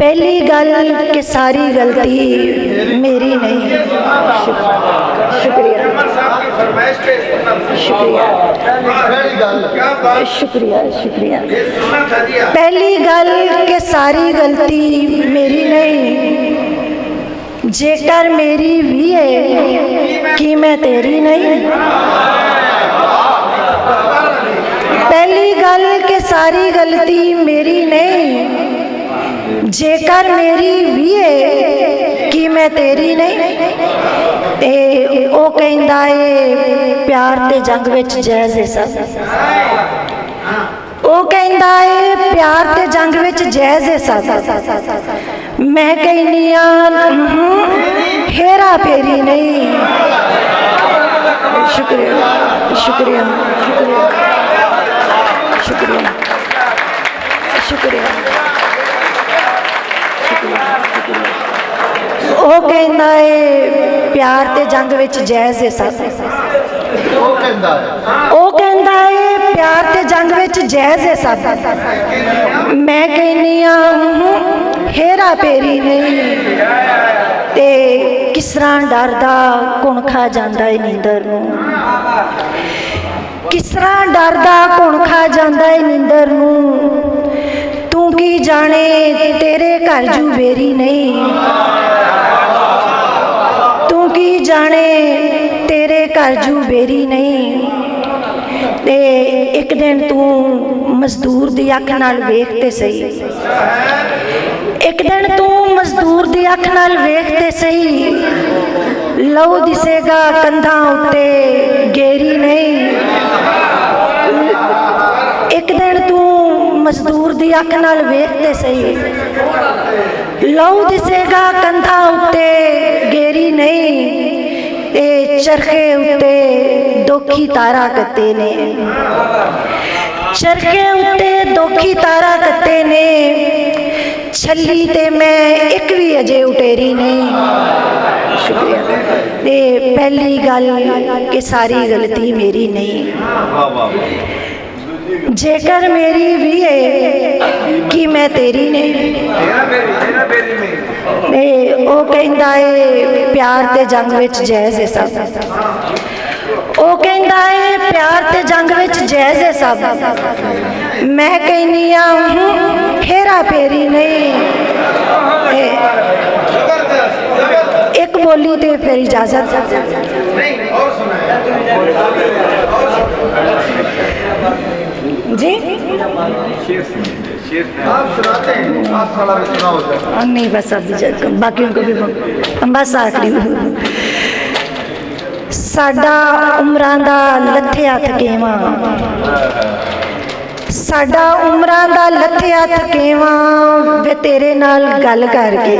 पहली गल कि सारी गलती मेरी नहीं। शुक्रिया शुक्रिया शुक्रिया शुक्रिया। पहली गल कि सारी गलती मेरी नहीं, जेकर मेरी भी है कि मैं तेरी नहीं। पहली गल कि सारी गलती मेरी नहीं, जेकर मेरी भी है कि मैं तेरी नहीं। ते ओ कहंदा है प्यार ते जंग विच जायज़ है सब। ओ कहंदा है प्यार ते जंग विच जायज़ है सब। मैं कहनी हेरा फेरी नहीं। शुक्रिया शुक्रिया शुक्रिया शुक्रिया शुक्रिया। ओ कहंदा है प्यार ते जंग विच जायज़ है सब। ओ कहंदा है प्यार ते जंग विच जायज़ है सब। मैं कहनी हेरा फेरी नहीं। ते किस तरह डरदा कुण खा जांदा है नींदर नूं, किस तरह डरदा कुण खा जांदा है नींदर नूं। तू की जाने तेरे घर जू बेरी नहीं, तू की जाने तेरे घर जू बेरी नहीं। ते एक दिन तू मजदूर दी अख नाल वेख ते सही, एक दिन तू मजदूर दी अख नाल वेख ते सही। लहू दिसेगा कंधा उत्ते गेरी नहीं। एक दिन तू मजदूर दी अख नाल वेख ते सही। लहू दिसेगा कंधा उत्ते गेरी नहीं। ते चरखे उत्ते दोखी तारा कत्ते ने, चरखे उत्ते दोखी तारा कत्ते ने। छली ते मैं एक भी अजे उटेरी नहीं। शुक्रिया। ते पहली गल कि सारी गलती मेरी नहीं, जेकर मेरी भी है कि मैं तेरी नहीं। ते ओ कहंदा है प्यार ते जंग विच जायज़ है सब। ओ कहंदा है प्यार ते जंग विच जायज़ है सब। मैं कहनी हेरा फेरी नहीं। एक बोली ते फिर इजाजत जी। आप सुनाते हैं, आप साला भी सुना होता है। नहीं बस अब बाकियों को भी बस आखिरी साडा उमरां दा लथया थकेवा, साडा उमरां दा लथया थकेवा वे तेरे नाल गल करके।